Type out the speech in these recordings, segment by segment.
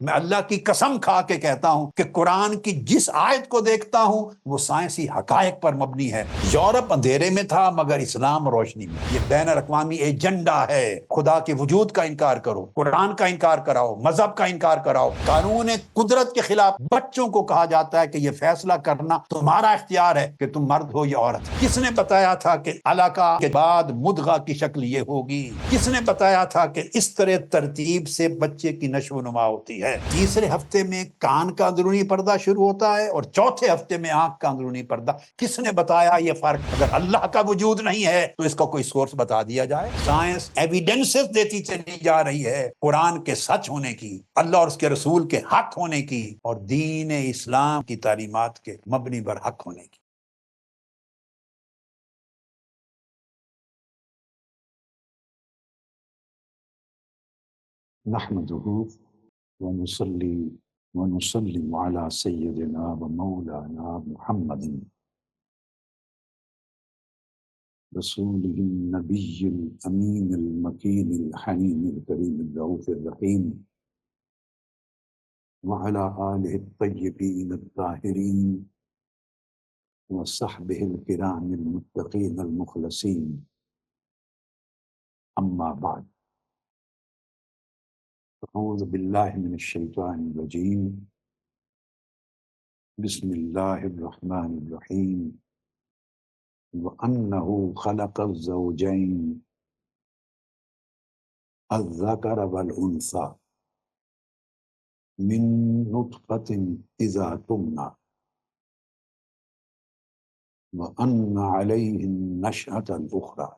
میں اللہ کی قسم کھا کے کہتا ہوں کہ قرآن کی جس آیت کو دیکھتا ہوں وہ سائنسی حقائق پر مبنی ہے۔ یورپ اندھیرے میں تھا مگر اسلام روشنی میں۔ یہ بین الاقوامی ایجنڈا ہے۔ خدا کے وجود کا انکار کرو، قرآن کا انکار کراؤ، مذہب کا انکار کراؤ، قانون قدرت کے خلاف بچوں کو کہا جاتا ہے کہ یہ فیصلہ کرنا تمہارا اختیار ہے کہ تم مرد ہو یا عورت۔ کس نے بتایا تھا کہ علقہ کے بعد مدغہ کی شکل یہ ہوگی؟ کس نے بتایا تھا کہ اس طرح ترتیب سے بچے کی نشو و نما ہوتی ہے؟ تیسرے ہفتے میں کان کا اندرونی پردہ شروع ہوتا ہے اور چوتھے ہفتے میں آنکھ کا اندرونی پردہ۔ کس نے بتایا یہ فرق؟ اگر اللہ کا وجود نہیں ہے تو اس کا کوئی سورس بتا دیا جائے۔ سائنس ایویڈنسز دیتی چلی جا رہی ہے قرآن کے سچ ہونے کی، اللہ اور اس کے رسول کے حق ہونے کی، اور دین اسلام کی تعلیمات کے مبنی بر حق ہونے کی۔ نحمده ونصلي ونسلم على سيدنا ومولانا محمد رسوله النبي الأمين المكين الحنين الكريم الرؤوف الرحيم وعلى آله الطيبين الطاهرين وصحبه الكرام المتقين المخلصين، أما بعد، أعوذ بالله من الشيطان الرجيم، بسم الله الرحمن الرحيم، وَأَنَّهُ خَلَقَ الزَّوْجَيْنِ الذَّكَرَ وَالْأُنثَى مِن نُطْفَةٍ إِذَا تُمْنَى وَأَنَّ عَلَيْهِ النَّشْأَةَ الْأُخْرَى۔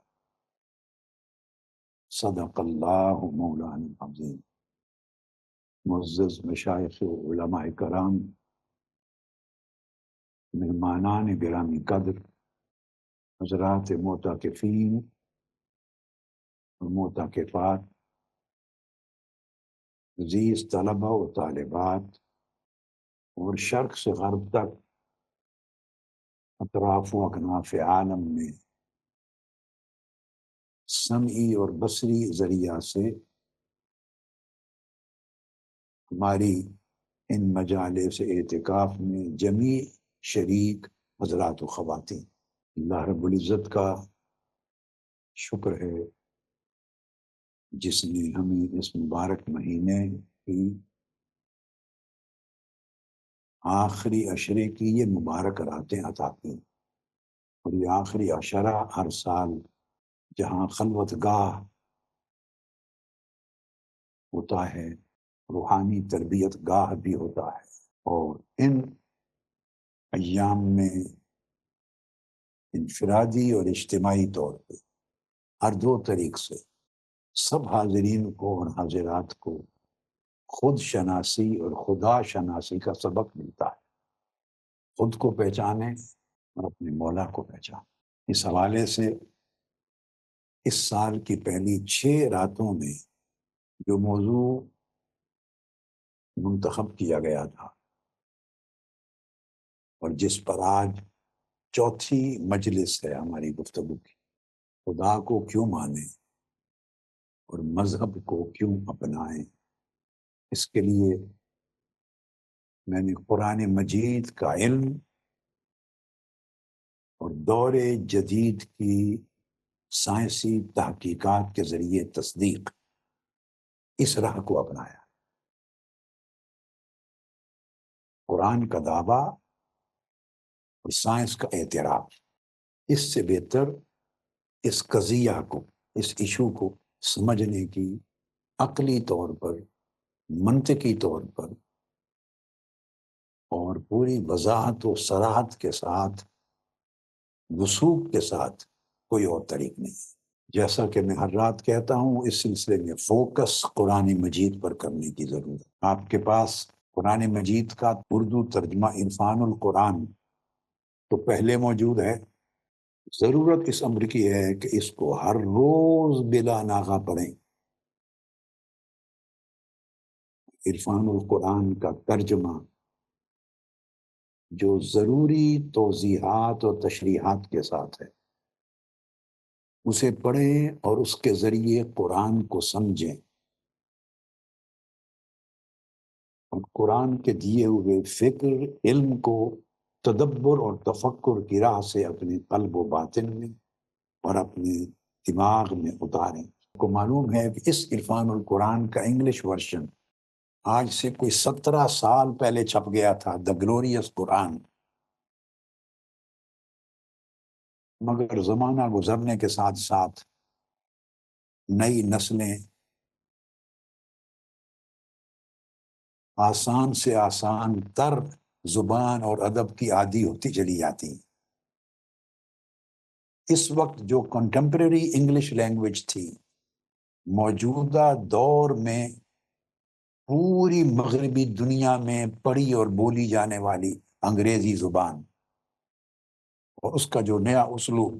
صدق اللہ مولانا العظیم۔ معزز مشائخ و علماء کرام، مہمانان گرامی قدر، حضرات معتکفین اور معتکفات، عزیز طلبہ و طالبات، اور شرق سے غرب تک اطراف و اکناف عالم میں سمعی اور بصری ذریعہ سے ہماری ان مجالس اعتکاف میں جمیع شریک حضرات و خواتین، اللہ رب العزت کا شکر ہے جس نے ہمیں اس مبارک مہینے کی آخری عشرے کی یہ مبارک راتیں عطا کی، اور یہ آخری عشرہ ہر سال جہاں خلوت گاہ ہوتا ہے، روحانی تربیت گاہ بھی ہوتا ہے، اور ان ایام میں انفرادی اور اجتماعی طور پہ ہر دو طریق سے سب حاضرین کو اور حاضرات کو خود شناسی اور خدا شناسی کا سبق ملتا ہے۔ خود کو پہچانے اور اپنے مولا کو پہچانے۔ اس حوالے سے اس سال کی پہلی 6 راتوں میں جو موضوع منتخب کیا گیا تھا اور جس پر آج چوتھی مجلس ہے ہماری گفتگو کی، خدا کو کیوں مانیں اور مذہب کو کیوں اپنائیں، اس کے لیے میں نے قرآن مجید کا علم اور دور جدید کی سائنسی تحقیقات کے ذریعے تصدیق، اس راہ کو اپنایا۔ قرآن کا دعویٰ اور سائنس کا اعتراف، اس سے بہتر اس قضیہ کو، اس ایشو کو سمجھنے کی عقلی طور پر، منطقی طور پر اور پوری وضاحت و صراحت کے ساتھ، وثوق کے ساتھ کوئی اور طریق نہیں۔ جیسا کہ میں ہر رات کہتا ہوں، اس سلسلے میں فوکس قرآن مجید پر کرنے کی ضرورت ہے۔ آپ کے پاس قرآن مجید کا اردو ترجمہ عرفان القرآن تو پہلے موجود ہے، ضرورت اس امر کی ہے کہ اس کو ہر روز بلا ناغہ پڑھیں۔ عرفان القرآن کا ترجمہ جو ضروری توضیحات اور تشریحات کے ساتھ ہے، اسے پڑھیں اور اس کے ذریعے قرآن کو سمجھیں۔ اور قرآن کے دیے ہوئے فکر علم کو تدبر اور تفکر کی راہ سے اپنے قلب و باطن میں اور اپنے دماغ میں اتاریں۔ کو معلوم ہے کہ اس عرفان القرآن کا انگلش ورژن آج سے کوئی 17 سال پہلے چھپ گیا تھا، دا گلوریس قرآن، مگر زمانہ گزرنے کے ساتھ ساتھ نئی نسلیں آسان سے آسان تر زبان اور ادب کی عادی ہوتی چلی جاتی ہیں۔ اس وقت جو کنٹمپریری انگلش لینگویج تھی، موجودہ دور میں پوری مغربی دنیا میں پڑھی اور بولی جانے والی انگریزی زبان اور اس کا جو نیا اسلوب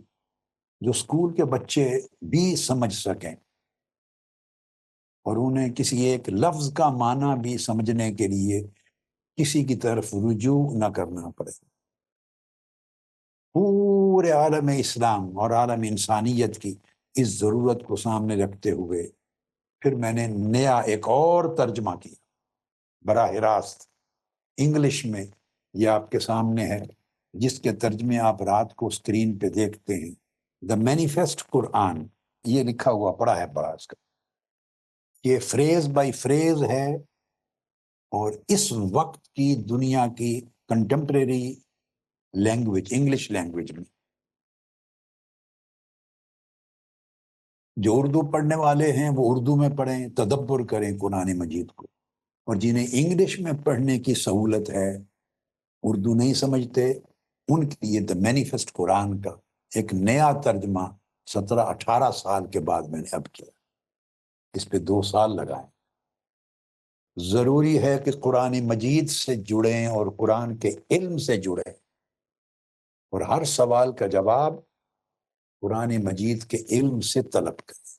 جو اسکول کے بچے بھی سمجھ سکیں اور انہیں کسی ایک لفظ کا معنی بھی سمجھنے کے لیے کسی کی طرف رجوع نہ کرنا پڑے، پورے عالم اسلام اور عالم انسانیت کی اس ضرورت کو سامنے رکھتے ہوئے پھر میں نے نیا ایک اور ترجمہ کیا براہ راست انگلش میں۔ یہ آپ کے سامنے ہے، جس کے ترجمے آپ رات کو اسکرین پہ دیکھتے ہیں، دا مینیفیسٹ قرآن، یہ لکھا ہوا پڑا ہے بڑا اس کا، یہ فریز بائی فریز ہے اور اس وقت کی دنیا کی کنٹمپریری لینگویج انگلش لینگویج میں۔ جو اردو پڑھنے والے ہیں وہ اردو میں پڑھیں، تدبر کریں قرآن مجید کو، اور جنہیں انگلش میں پڑھنے کی سہولت ہے، اردو نہیں سمجھتے، ان کے لیے دا مینیفیسٹ قرآن کا ایک نیا ترجمہ 17-18 سال کے بعد میں نے اب کیا۔ اس پہ 2 سال لگائے۔ ضروری ہے کہ قرآن مجید سے جڑیں اور قرآن کے علم سے جڑیں اور ہر سوال کا جواب قرآن مجید کے علم سے طلب کریں۔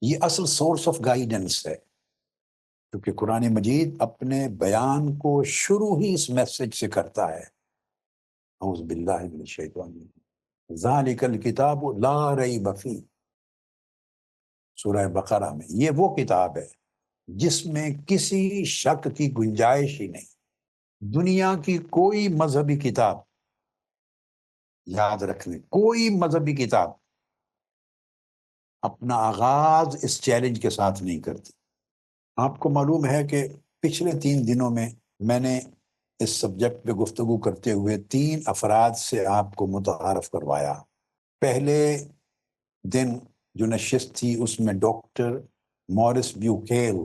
یہ اصل سورس آف گائیڈنس ہے، کیونکہ قرآن مجید اپنے بیان کو شروع ہی اس میسج سے کرتا ہے، اعوذ باللہ من الشیطان الرجیم، ذالک الکتاب لا ریب فیہ، سورہ بقرہ میں۔ یہ وہ کتاب ہے جس میں کسی شک کی گنجائش ہی نہیں۔ دنیا کی کوئی مذہبی کتاب، یاد رکھ لیں، کوئی مذہبی کتاب اپنا آغاز اس چیلنج کے ساتھ نہیں کرتی۔ آپ کو معلوم ہے کہ پچھلے 3 دنوں میں میں نے اس سبجیکٹ پہ گفتگو کرتے ہوئے 3 افراد سے آپ کو متعارف کروایا۔ پہلے دن جو نشست تھی اس میں ڈاکٹر مورس بیوکیل،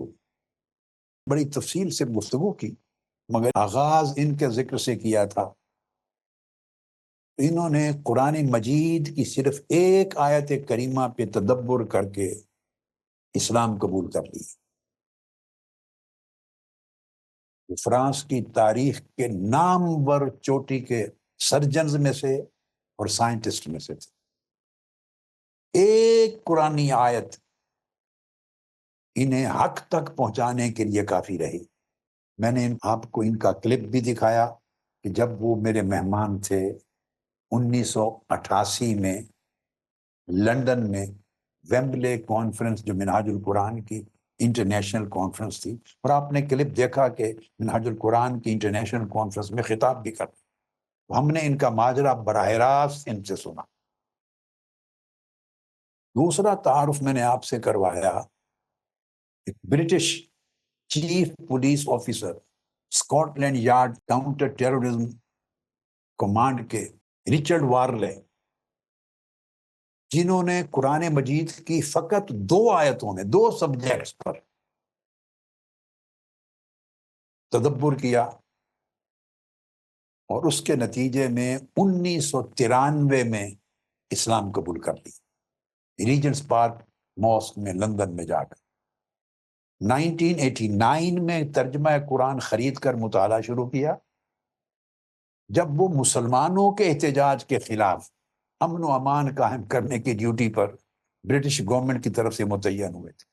بڑی تفصیل سے گفتگو کی، مگر آغاز ان کے ذکر سے کیا تھا۔ انہوں نے قرآن مجید کی صرف ایک آیت کریمہ پہ تدبر کر کے اسلام قبول کر لی۔ فرانس کی تاریخ کے نامور چوٹی کے سرجنز میں سے اور سائنٹسٹ میں سے تھے۔ ایک قرآنی آیت انہیں حق تک پہنچانے کے لیے کافی رہی۔ میں نے آپ کو ان کا کلپ بھی دکھایا کہ جب وہ میرے مہمان تھے 1988 میں لندن میں ویمبلے کانفرنس، جو منہاج القرآن کی انٹرنیشنل کانفرنس تھی، اور آپ نے کلپ دیکھا کہ منہاج القرآن کی انٹرنیشنل کانفرنس میں خطاب بھی کر، ہم نے ان کا ماجرا براہ راست ان سے سنا۔ دوسرا تعارف میں نے آپ سے کروایا ایک British chief police officer, Scotland Yard counter terrorism command کے رچرڈ وارلے، جنہوں نے قرآن مجید کی فقط 2 آیتوں میں 2 سبجیکٹس پر تدبر کیا اور اس کے نتیجے میں 1993 میں اسلام قبول کر لی، ریجنٹس پارک ماسک میں لندن میں جا کر۔ 1989 میں ترجمہ قرآن خرید کر مطالعہ شروع کیا، جب وہ مسلمانوں کے احتجاج کے خلاف امن و امان قائم کرنے کی ڈیوٹی پر برٹش گورنمنٹ کی طرف سے متعین ہوئے تھے،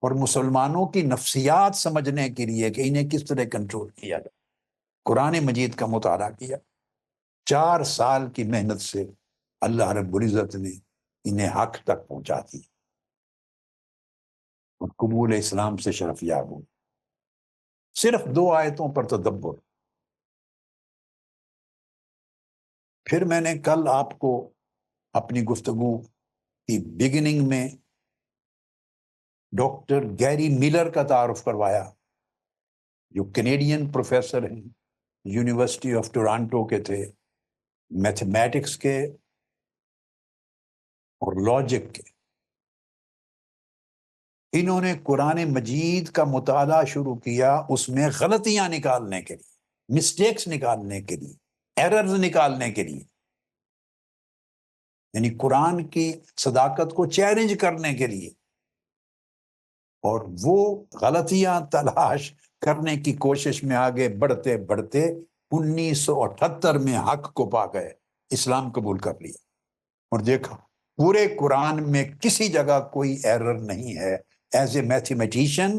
اور مسلمانوں کی نفسیات سمجھنے کے لیے کہ انہیں کس طرح کنٹرول کیا جائے، قرآن مجید کا مطالعہ کیا۔ 4 سال کی محنت سے اللہ رب العزت نے انہیں حق تک پہنچا دی اور قبول اسلام سے شرف یاب ہوئے۔ صرف 2 آیتوں پر تدبر. پھر میں نے کل آپ کو اپنی گفتگو کی بگننگ میں ڈاکٹر گیری ملر کا تعارف کروایا، جو کینیڈین پروفیسر ہیں، یونیورسٹی آف ٹورانٹو کے تھے، میتھمیٹکس کے اور لاجک کے. انہوں نے قرآن مجید کا مطالعہ شروع کیا اس میں غلطیاں نکالنے کے لیے، مسٹیکس نکالنے کے لیے، ایررز نکالنے کے لیے، یعنی قرآن کی صداقت کو چیلنج کرنے کے لیے. اور وہ غلطیاں تلاش کرنے کی کوشش میں آگے بڑھتے بڑھتے 1978 میں حق کو پا گئے، اسلام قبول کر لیا. اور دیکھا پورے قرآن میں کسی جگہ کوئی ایرر نہیں ہے. As a mathematician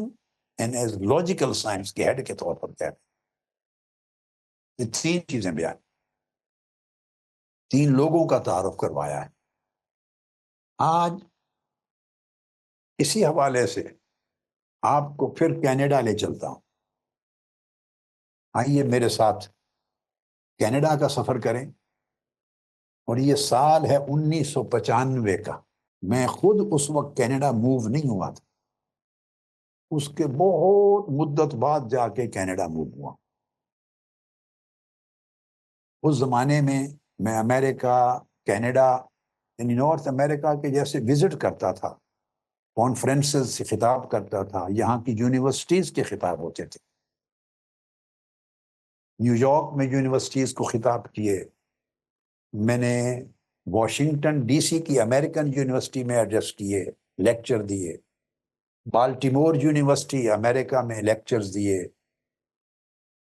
and as logical science کے ہیڈ کے طور پر کہہ رہے. یہ 3 چیزیں بیان، 3 لوگوں کا تعارف کروایا ہے. آج اسی حوالے سے آپ کو پھر کینیڈا لے چلتا ہوں. آئیے میرے ساتھ کینیڈا کا سفر کریں. اور یہ سال ہے 1995 کا. میں خود اس وقت کینیڈا موو نہیں ہوا تھا، اس کے بہت مدت بعد جا کے کینیڈا موو ہوا. اس زمانے میں امریکہ، کینیڈا یعنی نارتھ امریکہ کے جیسے وزٹ کرتا تھا، کانفرنسز سے خطاب کرتا تھا، یہاں کی یونیورسٹیز کے خطاب ہوتے تھے. نیو یارک میں یونیورسٹیز کو خطاب کیے. میں نے واشنگٹن ڈی سی کی امریکن یونیورسٹی میں ایڈریس کیے، لیکچر دیے. بالٹیمور یونیورسٹی امریکہ میں لیکچرز دیے.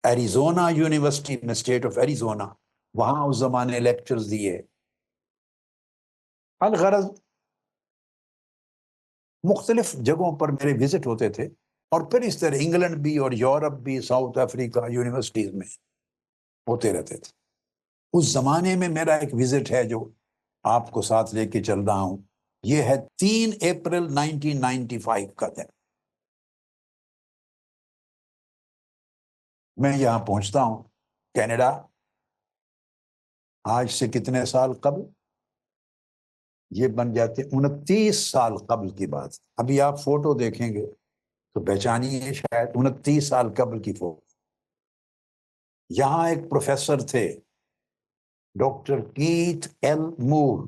ایریزونا یونیورسٹی میں، اسٹیٹ آف ایریزونا، وہاں اس زمانے لیکچرز دیے. الغرض مختلف جگہوں پر میرے وزٹ ہوتے تھے. اور پھر اس طرح انگلینڈ بھی اور یورپ بھی، ساؤتھ افریقہ یونیورسٹیز میں ہوتے رہتے تھے. اس زمانے میں میرا ایک وزٹ ہے جو آپ کو ساتھ لے کے چل رہا ہوں. یہ ہے 3 اپریل 1995 کا دن. میں یہاں پہنچتا ہوں کینیڈا. آج سے کتنے سال قبل؟ یہ بن جاتے 29 سال قبل کی بات. ابھی آپ فوٹو دیکھیں گے تو پہچانیے، شاید 29 سال قبل کی فوٹو. یہاں ایک پروفیسر تھے ڈاکٹر کیتھ ایل مور،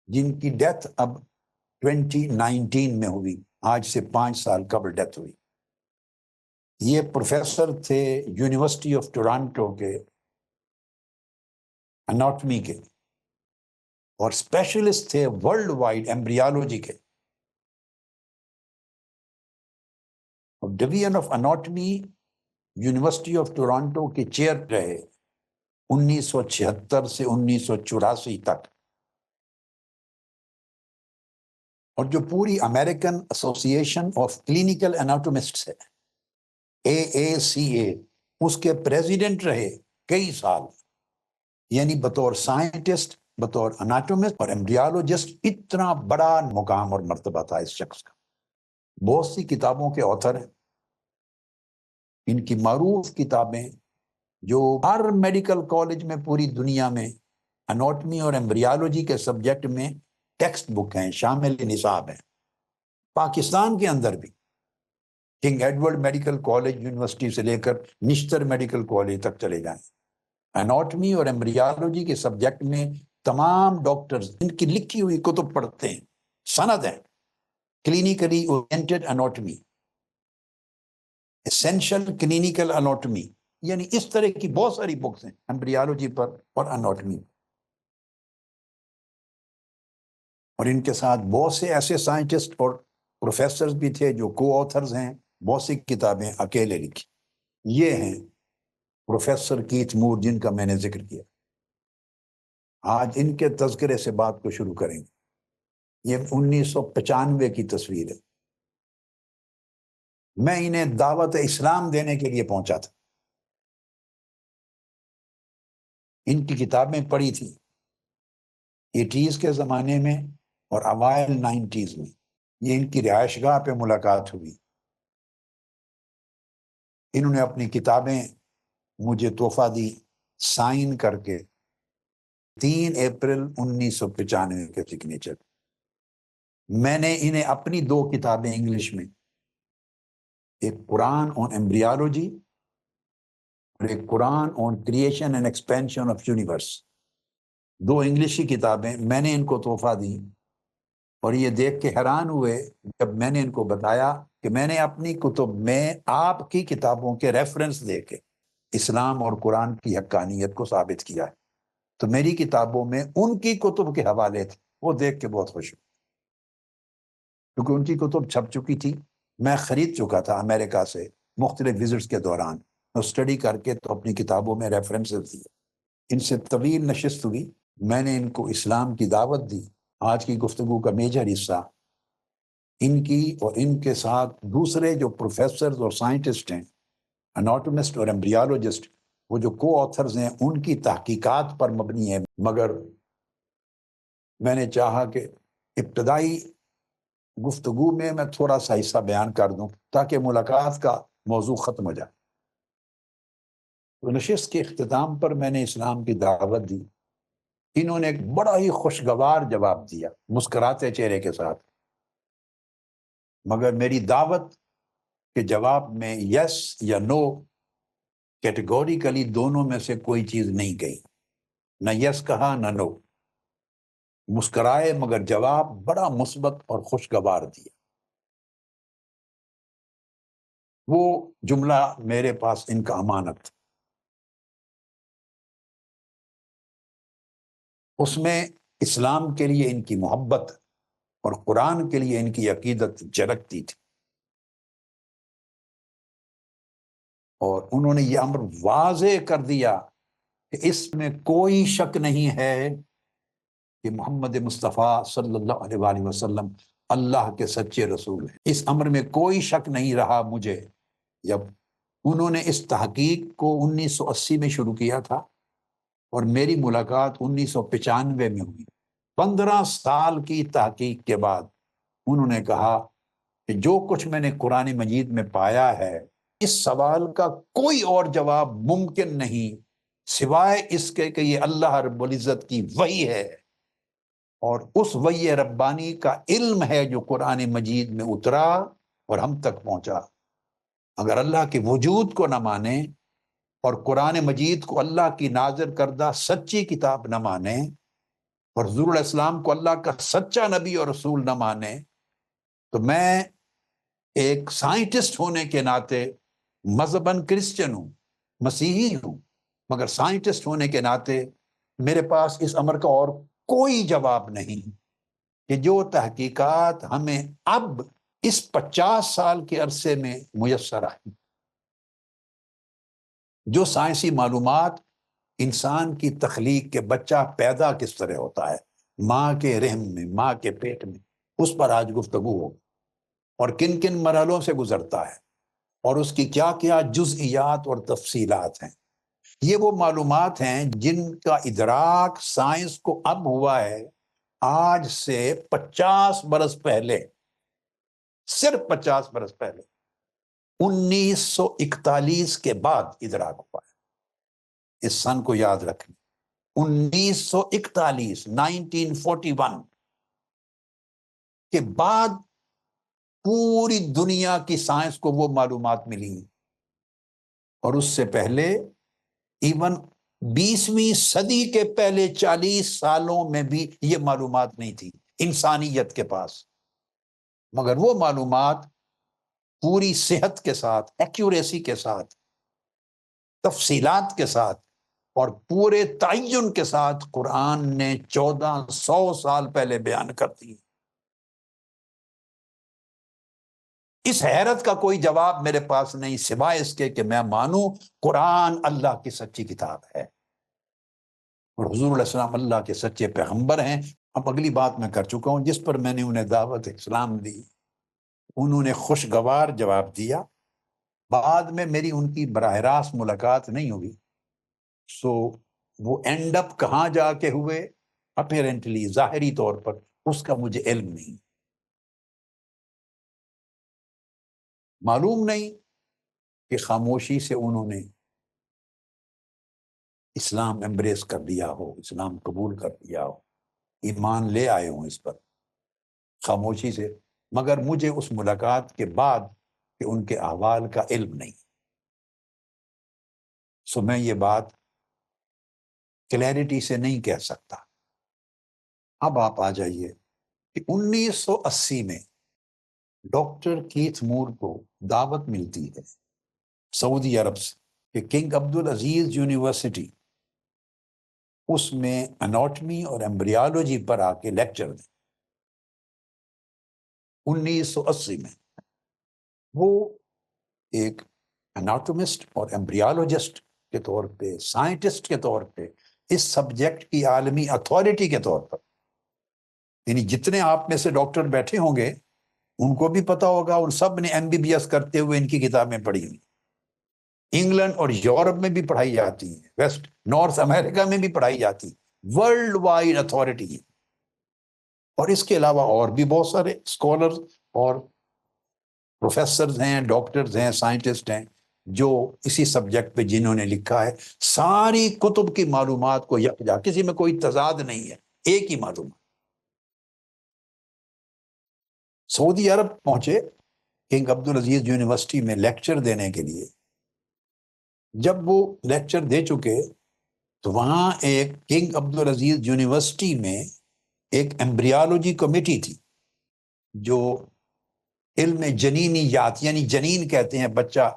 جن کی ڈیتھ اب 2019 میں ہوئی، آج سے 5 سال قبل ڈیتھ ہوئی. یہ پروفیسر تھے یونیورسٹی آف ٹورانٹو کے اناٹمی کے، اور اسپیشلسٹ تھے ورلڈ وائڈ ایمبریالوجی کے. Division of anatomy university of Toronto کے چیئر رہے 1976 سے 1984 تک. اور جو پوری امریکن ایسوسی ایشن آف کلینکل اناٹومسٹس ہے، AACA، اس کے پریزیڈنٹ رہے کئی سال. یعنی بطور سائنٹسٹ، بطور اناٹومسٹ اور ایمبریالوجسٹ اتنا بڑا مقام اور مرتبہ تھا اس شخص کا. بہت سی کتابوں کے آتھر ہیں. ان کی معروف کتابیں جو ہر میڈیکل کالج میں پوری دنیا میں اناٹمی اور ایمبریالوجی کے سبجیکٹ میں ٹیکسٹ بک ہیں، شامل نصاب ہیں. پاکستان کے اندر بھی king Edward medical college university سے لے کر نشتر میڈیکل کالج تک چلے جائیں، اناٹمی اور ایمبریالوجی کے سبجیکٹ میں تمام ڈاکٹرز ان کی لکھی ہوئی کتب پڑھتے ہیں. سند ہے clinically oriented anatomy, essential clinical anatomy, یعنی اس طرح کی بہت ساری بکس ہیں ایمبریالوجی پر اور اناٹمی. اور ان کے ساتھ بہت سے ایسے سائنٹسٹ اور پروفیسرز بھی تھے جو کو آتھرز ہیں. بہت سی کتابیں اکیلے لکھی. یہ ہیں پروفیسر کیتھ مور جن کا میں نے ذکر کیا. آج ان کے تذکرے سے بات کو شروع کریں گے. یہ 1995 کی تصویر ہے. میں انہیں دعوت اسلام دینے کے لیے پہنچا تھا. ان کی کتابیں پڑھی تھی 80s کے زمانے میں اور اوائل 90s میں. یہ ان کی رہائش گاہ پہ ملاقات ہوئی. انہوں نے اپنی کتابیں مجھے تحفہ دی سائن کر کے 3 اپریل 1995 کے سگنیچر۔ میں نے انہیں اپنی 2 کتابیں انگلش میں، ایک قرآن آن ایمبریالوجی اور ایک قرآن on creation and expansion of universe, 2 English کی کتابیں میں نے ان کو تحفہ دی، اور یہ دیکھ کے حیران ہوئے جب میں نے ان کو بتایا کہ میں نے اپنی کتب میں آپ کی کتابوں کے ریفرنس دے کے اسلام اور قرآن کی حقانیت کو ثابت کیا ہے۔ تو میری کتابوں میں ان کی کتب کے حوالے تھے، وہ دیکھ کے بہت خوش ہوں، کیونکہ ان کی کتب چھپ چکی تھی، میں خرید چکا تھا امریکہ سے مختلف وزٹس کے دوران، اسٹڈی کر کے تو اپنی کتابوں میں ریفرنسز دیے۔ ان سے طویل نشست ہوئی، میں نے ان کو اسلام کی دعوت دی۔ آج کی گفتگو کا میجر حصہ ان کی اور ان کے ساتھ دوسرے جو پروفیسرز اور سائنٹسٹ ہیں، اناٹومسٹ اور ایمبریالوجسٹ، وہ جو کو آتھرز ہیں، ان کی تحقیقات پر مبنی ہے۔ مگر میں نے چاہا کہ ابتدائی گفتگو میں تھوڑا سا حصہ بیان کر دوں تاکہ ملاقات کا موضوع ختم ہو جائے۔ تو نشست کے اختتام پر میں نے اسلام کی دعوت دی۔ انہوں نے ایک بڑا ہی خوشگوار جواب دیا، مسکراتے چہرے کے ساتھ، مگر میری دعوت کے جواب میں یس یا نو کیٹیگوریکلی دونوں میں سے کوئی چیز نہیں کہی، نہ یس کہا نہ نو، مسکرائے مگر جواب بڑا مثبت اور خوشگوار دیا۔ وہ جملہ میرے پاس ان کا امانت، اس میں اسلام کے لیے ان کی محبت اور قرآن کے لیے ان کی عقیدت جھلکتی تھی، اور انہوں نے یہ امر واضح کر دیا کہ اس میں کوئی شک نہیں ہے کہ محمد مصطفیٰ صلی اللہ علیہ وآلہ وسلم اللہ کے سچے رسول ہیں۔ اس امر میں کوئی شک نہیں رہا مجھے جب انہوں نے اس تحقیق کو 1980 میں شروع کیا تھا اور میری ملاقات 1995 میں ہوئی۔ 15 سال کی تحقیق کے بعد انہوں نے کہا کہ جو کچھ میں نے قرآن مجید میں پایا ہے، اس سوال کا کوئی اور جواب ممکن نہیں سوائے اس کے کہ یہ اللہ رب العزت کی وحی ہے، اور اس وحی ربانی کا علم ہے جو قرآن مجید میں اترا اور ہم تک پہنچا۔ اگر اللہ کے وجود کو نہ مانے اور قرآن مجید کو اللہ کی نازل کردہ سچی کتاب نہ مانے اور حضور علیہ السلام کو اللہ کا سچا نبی اور رسول نہ مانے، تو میں ایک سائنٹسٹ ہونے کے ناطے مذہباً کرسچن ہوں، مسیحی ہوں، مگر سائنٹسٹ ہونے کے ناطے میرے پاس اس امر کا اور کوئی جواب نہیں کہ جو تحقیقات ہمیں اب اس 50 سال کے عرصے میں میسر آئی، جو سائنسی معلومات انسان کی تخلیق کے بچہ پیدا کس طرح ہوتا ہے، ماں کے رحم میں، ماں کے پیٹ میں، اس پر آج گفتگو ہو، اور کن کن مرحلوں سے گزرتا ہے اور اس کی کیا کیا جزئیات اور تفصیلات ہیں۔ یہ وہ معلومات ہیں جن کا ادراک سائنس کو اب ہوا ہے آج سے 50 برس پہلے، صرف 50 برس پہلے، 1941 کے بعد ادراک ہوا ہے۔ اس سن کو یاد رکھیں، 1941 1941 کے بعد پوری دنیا کی سائنس کو وہ معلومات ملی، اور اس سے پہلے ایون 20ویں صدی کے پہلے 40 سالوں میں بھی یہ معلومات نہیں تھی انسانیت کے پاس، مگر وہ معلومات پوری صحت کے ساتھ، ایکیوریسی کے ساتھ، تفصیلات کے ساتھ اور پورے تعین کے ساتھ قرآن نے 1400 سال پہلے بیان کر دی۔ اس حیرت کا کوئی جواب میرے پاس نہیں سوائے اس کے کہ میں مانوں قرآن اللہ کی سچی کتاب ہے اور حضور علیہ السلام اللہ کے سچے پیغمبر ہیں۔ اب اگلی بات میں کر چکا ہوں جس پر میں نے انہیں دعوت اسلام دی، انہوں نے خوشگوار جواب دیا۔ بعد میں میری ان کی براہ راست ملاقات نہیں ہوئی، سو وہ اینڈ اپ کہاں جا کے ہوئے اپیرنٹلی، ظاہری طور پر، اس کا مجھے علم نہیں، معلوم نہیں کہ خاموشی سے انہوں نے اسلام ایمبریس کر لیا ہو، اسلام قبول کر لیا ہو، ایمان لے آئے ہوں اس پر خاموشی سے، مگر مجھے اس ملاقات کے بعد کہ ان کے احوال کا علم نہیں، سو میں یہ بات کلیئرٹی سے نہیں کہہ سکتا۔ اب آپ آ جائیے کہ 1980 میں ڈاکٹر کیتھ مور کو دعوت ملتی ہے سعودی عرب سے کہ کنگ عبدالعزیز یونیورسٹی اس میں اناٹمی اور ایمبریالوجی پر آ کے لیکچر دیں۔ 1980 میں وہ ایک اناٹومسٹ اور ایمبریالوجسٹ کے طور پہ، سائنٹسٹ کے طور پہ، اس سبجیکٹ کی عالمی اتھارٹی کے طور پر، یعنی جتنے آپ میں سے ڈاکٹر بیٹھے ہوں گے ان کو بھی پتا ہوگا، ان سب نے MBBS کرتے ہوئے ان کی کتابیں پڑھی ہوئی، انگلینڈ اور یورپ میں بھی پڑھائی جاتی ہیں، ویسٹ نارتھ امریکہ میں بھی پڑھائی جاتی، ورلڈ وائڈ اتھارٹی ہے۔ اور اس کے علاوہ اور بھی بہت سارے اسکالرز اور پروفیسرز ہیں، ڈاکٹرز ہیں، سائنٹسٹ ہیں جو اسی سبجیکٹ پہ جنہوں نے لکھا ہے۔ ساری کتب کی معلومات کو یکجا، کسی میں کوئی تضاد نہیں ہے، ایک ہی معلومات۔ سعودی عرب پہنچے کنگ عبدالعزیز یونیورسٹی میں لیکچر دینے کے لیے۔ جب وہ لیکچر دے چکے تو وہاں ایک کنگ عبدالعزیز یونیورسٹی میں ایک ایمبریالوجی کمیٹی تھی جو علم جنینیات، یعنی جنین کہتے ہیں بچہ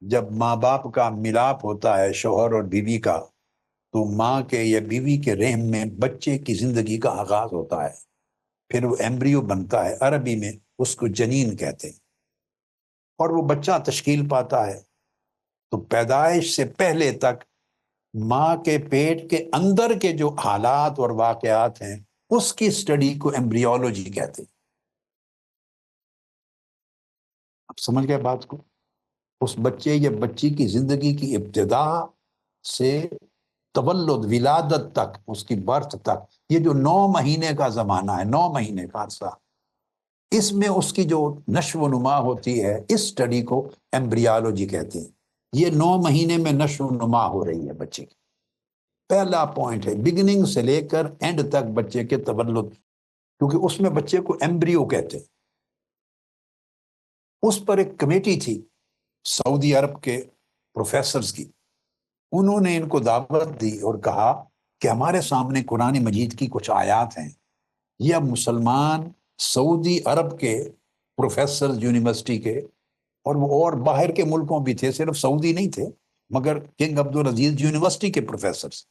جب ماں باپ کا ملاپ ہوتا ہے، شوہر اور بیوی کا، تو ماں کے یا بیوی کے رحم میں بچے کی زندگی کا آغاز ہوتا ہے، پھر وہ ایمبریو بنتا ہے، عربی میں اس کو جنین کہتے ہیں، اور وہ بچہ تشکیل پاتا ہے۔ تو پیدائش سے پہلے تک ماں کے پیٹ کے اندر کے جو حالات اور واقعات ہیں اس کی سٹڈی کو ایمبریولوجی کہتے ہیں۔ اب سمجھ گئے بات کو؟ اس بچے یا بچی کی زندگی کی ابتدا سے تولد، ولادت تک، اس کی برتھ تک، یہ جو 9 مہینے کا زمانہ ہے، 9 مہینے کا عرصہ، اس میں اس کی جو نشو و نما ہوتی ہے، اس سٹڈی کو ایمبریالوجی کہتے ہیں۔ یہ 9 مہینے میں نشو و نما ہو رہی ہے بچے کی، پہلا پوائنٹ ہے، بگننگ سے لے کر اینڈ تک بچے کے تولد، کیونکہ اس میں بچے کو ایمبریو کہتے ہیں۔ اس پر ایک کمیٹی تھی سعودی عرب کے پروفیسرز کی، انہوں نے ان کو دعوت دی اور کہا کہ ہمارے سامنے قرآن مجید کی کچھ آیات ہیں، یہ اب مسلمان سعودی عرب کے پروفیسرز یونیورسٹی کے، اور وہ اور باہر کے ملکوں بھی تھے، صرف سعودی نہیں تھے، مگر کنگ عبدالعزیز یونیورسٹی کے پروفیسرز،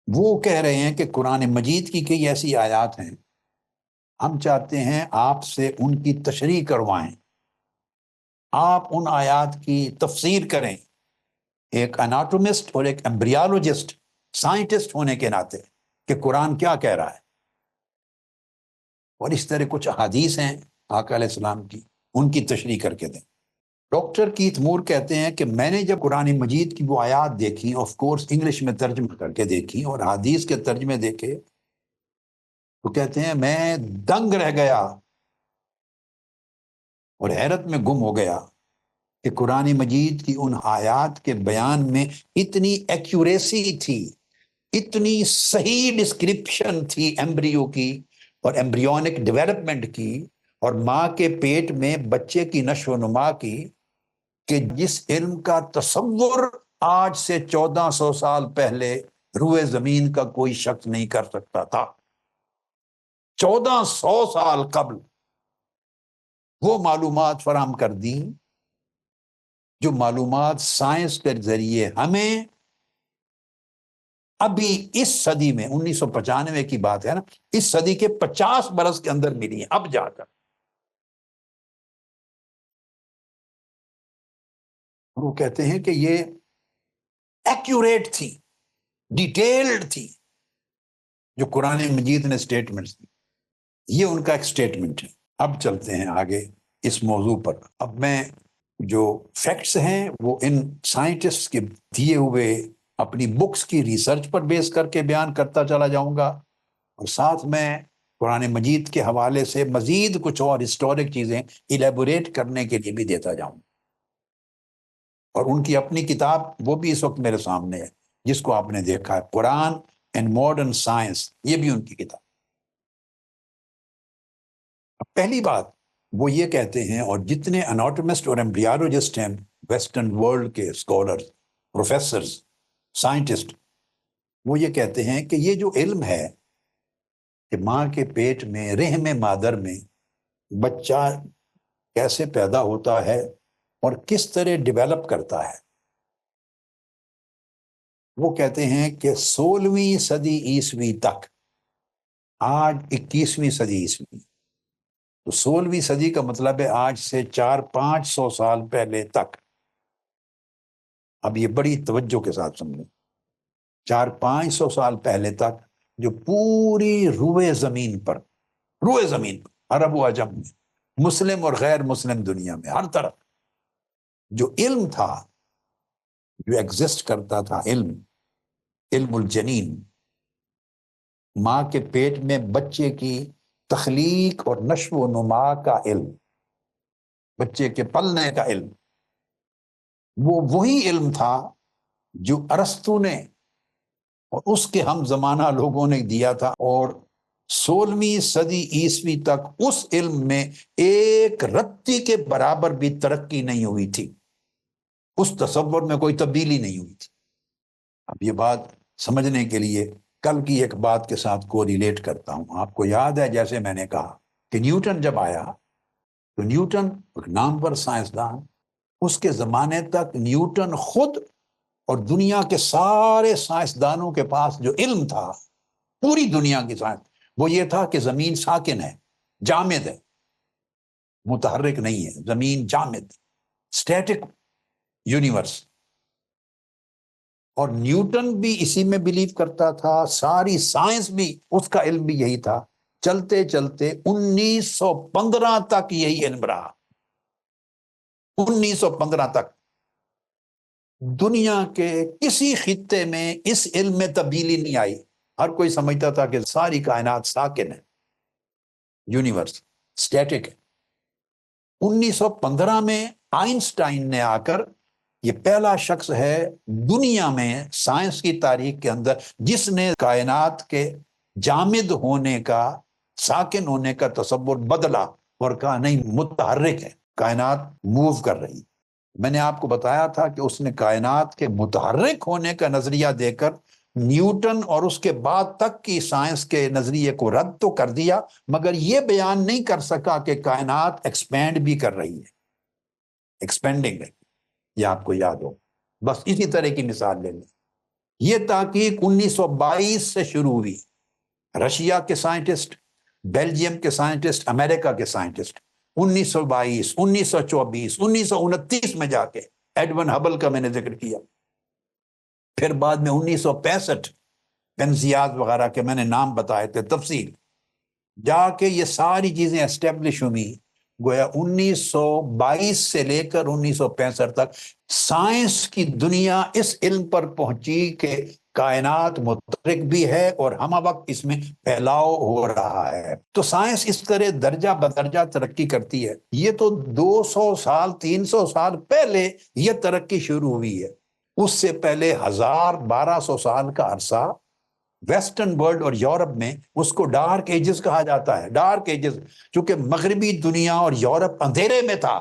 وہ کہہ رہے ہیں کہ قرآن مجید کی کئی ایسی آیات ہیں، ہم چاہتے ہیں آپ سے ان کی تشریح کروائیں، آپ ان آیات کی تفسیر کریں، ایک اناٹومسٹ اور ایک ایمبریالوجسٹ، سائنٹسٹ ہونے کے ناطے، کہ قرآن کیا کہہ رہا ہے۔ اور اس طرح کچھ احادیث ہیں آقا علیہ السلام کی، ان کی تشریح کر کے دیں۔ ڈاکٹر کیتھ مور کہتے ہیں کہ میں نے جب قرآن مجید کی وہ آیات دیکھی، آف کورس انگلش میں ترجمہ کر کے دیکھی اور حدیث کے ترجمے دیکھے، تو کہتے ہیں میں دنگ رہ گیا اور حیرت میں گم ہو گیا کہ قرآن مجید کی ان آیات کے بیان میں اتنی ایکوریسی تھی، اتنی صحیح ڈسکرپشن تھی ایمبریو کی اور ایمبریونک ڈیولپمنٹ کی اور ماں کے پیٹ میں بچے کی نشو و نما کی، کہ جس علم کا تصور آج سے 1400 سال پہلے روئے زمین کا کوئی شخص نہیں کر سکتا تھا۔ 1400 سال قبل وہ معلومات فراہم کر دیں جو معلومات سائنس کے ذریعے ہمیں ابھی اس صدی میں، 1995 کی بات ہے نا، اس صدی کے 50 برس کے اندر ملی ہیں، اب جا کر۔ وہ کہتے ہیں کہ یہ ایکوریٹ تھی، ڈیٹیلڈ تھی جو قرآن مجید نے سٹیٹمنٹس دی۔ یہ ان کا ایک سٹیٹمنٹ ہے۔ اب چلتے ہیں آگے اس موضوع پر۔ اب میں جو فیکٹس ہیں وہ ان سائنٹسٹ کے دیے ہوئے اپنی بکس کی ریسرچ پر بیس کر کے بیان کرتا چلا جاؤں گا، اور ساتھ میں قرآن مجید کے حوالے سے مزید کچھ اور ہسٹورک چیزیں ایلیبوریٹ کرنے کے لیے بھی دیتا جاؤں گا۔ اور ان کی اپنی کتاب وہ بھی اس وقت میرے سامنے ہے، جس کو آپ نے دیکھا ہے، قرآن اینڈ ماڈرن سائنس، یہ بھی ان کی کتاب۔ پہلی بات وہ یہ کہتے ہیں، اور جتنے اناٹومسٹ اور ایمبریالوجسٹ ہیں ویسٹرن ورلڈ کے اسکالرز، پروفیسرز، سائنٹسٹ، وہ یہ کہتے ہیں کہ یہ جو علم ہے کہ ماں کے پیٹ میں، رحم مادر میں بچہ کیسے پیدا ہوتا ہے اور کس طرح ڈیولپ کرتا ہے، وہ کہتے ہیں کہ 16ویں صدی عیسوی تک، آج 21ویں صدی عیسوی، تو 16ویں صدی کا مطلب ہے آج سے 400-500 سال پہلے تک۔ اب یہ بڑی توجہ کے ساتھ سمجھیں، 400-500 سال پہلے تک جو پوری روئے زمین پر، روئے زمین پر، عرب و عجم میں، مسلم اور غیر مسلم دنیا میں، ہر طرف جو علم تھا، جو ایگزسٹ کرتا تھا، علم الجنین، ماں کے پیٹ میں بچے کی تخلیق اور نشو و نما کا علم، بچے کے پلنے کا علم، وہ وہی علم تھا جو ارسطو نے اور اس کے ہم زمانہ لوگوں نے دیا تھا، اور 16ویں صدی عیسوی تک اس علم میں ایک رتی کے برابر بھی ترقی نہیں ہوئی تھی، اس تصور میں کوئی تبدیلی نہیں ہوئی تھی۔ اب یہ بات سمجھنے کے لیے کل کی ایک بات کے ساتھ کو ریلیٹ کرتا ہوں۔ آپ کو یاد ہے، جیسے میں نے کہا کہ نیوٹن جب آیا تو نیوٹن ایک نامور سائنسدان، اس کے زمانے تک نیوٹن خود اور دنیا کے سارے سائنسدانوں کے پاس جو علم تھا، پوری دنیا کی سائنس، وہ یہ تھا کہ زمین ساکن ہے، جامد ہے، متحرک نہیں ہے، زمین جامد، اسٹیٹک یونیورس۔ اور نیوٹن بھی اسی میں بلیو کرتا تھا، ساری سائنس بھی، اس کا علم بھی یہی تھا۔ چلتے چلتے 1915 تک یہی علم رہا، 1915 تک دنیا کے کسی خطے میں اس علم میں تبدیلی نہیں آئی۔ ہر کوئی سمجھتا تھا کہ ساری کائنات ساکن ہے، یونیورس اسٹیٹک ہے۔ 1915 میں آئنسٹائن نے آ کر، یہ پہلا شخص ہے دنیا میں سائنس کی تاریخ کے اندر جس نے کائنات کے جامد ہونے کا، ساکن ہونے کا تصور بدلا اور کہا نہیں، متحرک ہے، کائنات موو کر رہی۔ میں نے آپ کو بتایا تھا کہ اس نے کائنات کے متحرک ہونے کا نظریہ دے کر نیوٹن اور اس کے بعد تک کی سائنس کے نظریے کو رد تو کر دیا، مگر یہ بیان نہیں کر سکا کہ کائنات ایکسپینڈ بھی کر رہی ہے، ایکسپینڈنگ ہے، یہ آپ کو یاد ہو۔ بس اسی طرح کی مثال لے لیں۔ یہ تحقیق 1922 سے شروع ہوئی، رشیا کے سائنٹسٹ، بیلجیم کے سائنٹسٹ، امریکہ کے سائنٹسٹ، 1922، 1924، 1929 میں جا کے ایڈون ہبل کا میں نے ذکر کیا، پھر بعد میں 1965 پینزیاز وغیرہ کے میں نے نام بتائے تھے تفصیل، جا کے یہ ساری چیزیں اسٹیبلش ہوئی۔ گویا 1922 سے لے کر 1965 تک سائنس کی دنیا اس علم پر پہنچی کہ کائنات متحرک بھی ہے اور ہمہ وقت اس میں پھیلاؤ ہو رہا ہے۔ تو سائنس اس طرح درجہ بدرجہ ترقی کرتی ہے۔ یہ تو 200 سال 300 سال پہلے یہ ترقی شروع ہوئی ہے۔ اس سے پہلے 1200 سال کا عرصہ ویسٹرن ورلڈ اور یورپ میں اس کو ڈارک ایجز کہا جاتا ہے، ڈارک ایجز، چونکہ مغربی دنیا اور یورپ اندھیرے میں تھا۔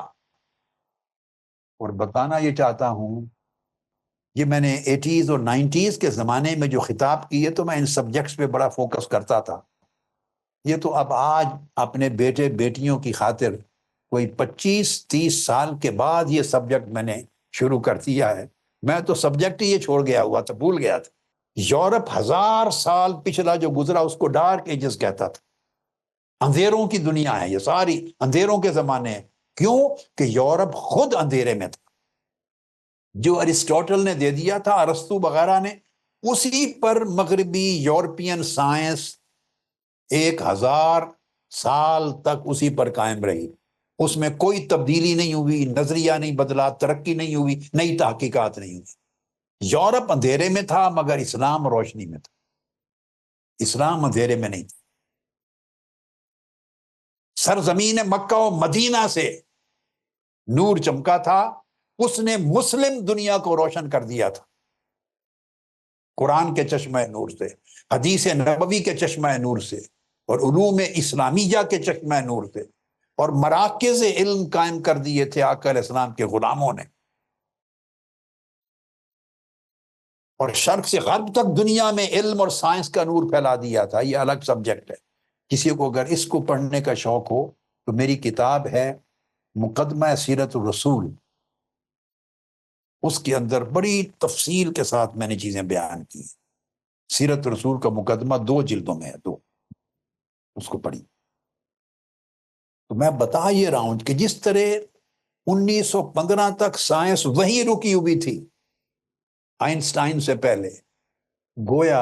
اور بتانا یہ چاہتا ہوں، یہ میں نے 80s اور 90s کے زمانے میں جو خطاب کیے تو میں ان سبجیکٹس پہ بڑا فوکس کرتا تھا۔ یہ تو اب آج اپنے بیٹے بیٹیوں کی خاطر کوئی 25-30 سال کے بعد یہ سبجیکٹ میں نے شروع کر دیا ہے۔ میں تو سبجیکٹ ہی یہ چھوڑ گیا ہوا تھا، بھول گیا تھا۔ یورپ 1000 سال پچھلا جو گزرا اس کو ڈارک ایجز کہتا تھا، اندھیروں کی دنیا ہے، یہ ساری اندھیروں کے زمانے ہیں۔ کیوں کہ یورپ خود اندھیرے میں تھا۔ جو ارسطوٹل نے دے دیا تھا، ارسطو وغیرہ نے، اسی پر مغربی یورپین سائنس 1000 سال تک اسی پر قائم رہی، اس میں کوئی تبدیلی نہیں ہوئی، نظریہ نہیں بدلا، ترقی نہیں ہوئی، نئی تحقیقات نہیں ہوئی۔ یورپ اندھیرے میں تھا مگر اسلام روشنی میں تھا، اسلام اندھیرے میں نہیں تھا۔ سرزمین مکہ و مدینہ سے نور چمکا تھا، اس نے مسلم دنیا کو روشن کر دیا تھا قرآن کے چشمہ نور سے، حدیث نبوی کے چشمہ نور سے، اور علوم اسلامیہ کے چشمہ نور سے، اور مراکز علم قائم کر دیے تھے آقا علیہ السلام کے غلاموں نے، اور شرق سے غرب تک دنیا میں علم اور سائنس کا نور پھیلا دیا تھا۔ یہ الگ سبجیکٹ ہے، کسی کو اگر اس کو پڑھنے کا شوق ہو تو میری کتاب ہے مقدمہ سیرت الرسول، اس کے اندر بڑی تفصیل کے ساتھ میں نے چیزیں بیان کی۔ سیرت رسول کا مقدمہ 2 جلدوں میں ہے، 2، اس کو پڑھی۔ تو میں بتا یہ رہا ہوں کہ جس طرح 1915 تک سائنس وہیں رکی ہوئی تھی آئنسٹائن سے پہلے، گویا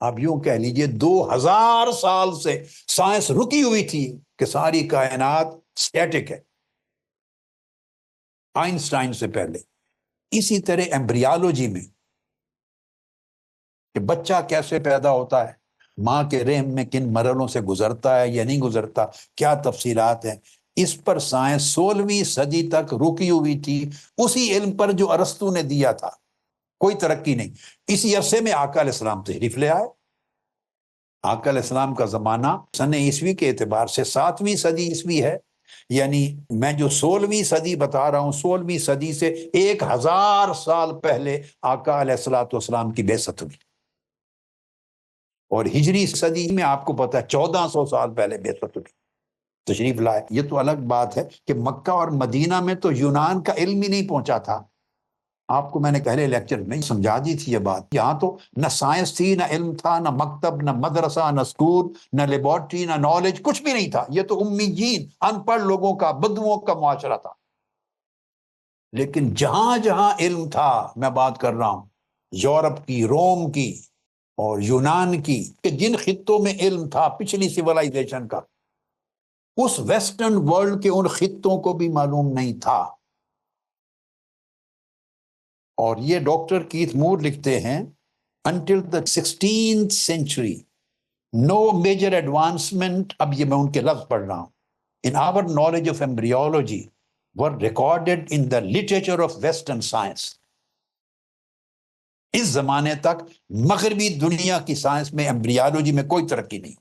آپ یوں کہہ لیجئے 2000 سال سے سائنس رکی ہوئی تھی کہ ساری کائنات سٹیٹک ہے آئنسٹائن سے پہلے۔ اسی طرح ایمبریالوجی میں کہ بچہ کیسے پیدا ہوتا ہے، ماں کے رحم میں کن مرحلوں سے گزرتا ہے یا نہیں گزرتا، کیا تفصیلات ہیں، اس پر سائنس 16ویں صدی تک رکی ہوئی تھی، اسی علم پر جو ارسطو نے دیا تھا، کوئی ترقی نہیں۔ اسی عرصے میں آقا علیہ السلام تشریف لے آئے۔ آقا علیہ السلام کا زمانہ سن عیسوی کے اعتبار سے 7ویں صدی عیسوی ہے، یعنی میں جو 16ویں صدی بتا رہا ہوں، 16ویں صدی سے 1000 سال پہلے آقا علیہ السلام کی بعثت ہوئی، اور ہجری صدی میں آپ کو پتا ہے 1400 سال پہلے بعثت ہوئی، تشریف لائے۔ یہ تو الگ بات ہے کہ مکہ اور مدینہ میں تو یونان کا علم ہی نہیں پہنچا تھا۔ آپ کو میں نے پہلے لیکچر میں سمجھا دی تھی یہ بات، یہاں تو نہ سائنس تھی، نہ علم تھا، نہ مکتب، نہ مدرسہ، نہ اسکول، نہ لیبارٹری، نہ نالج، کچھ بھی نہیں تھا۔ یہ تو امیین، ان پڑھ لوگوں کا، بدوؤں کا معاشرہ تھا۔ لیکن جہاں جہاں علم تھا، میں بات کر رہا ہوں یورپ کی، روم کی اور یونان کی، کہ جن خطوں میں علم تھا پچھلی سیولائزیشن کا، اس ویسٹرن ورلڈ کے ان خطوں کو بھی معلوم نہیں تھا۔ اور یہ ڈاکٹر کیتھ مور لکھتے ہیں until the 16th century no major advancement، اب یہ میں ان کے لفظ پڑھ رہا ہوں، in our knowledge of embryology were recorded in the literature of western science۔ اس زمانے تک مغربی دنیا کی سائنس میں ایمبریالوجی میں کوئی ترقی نہیں۔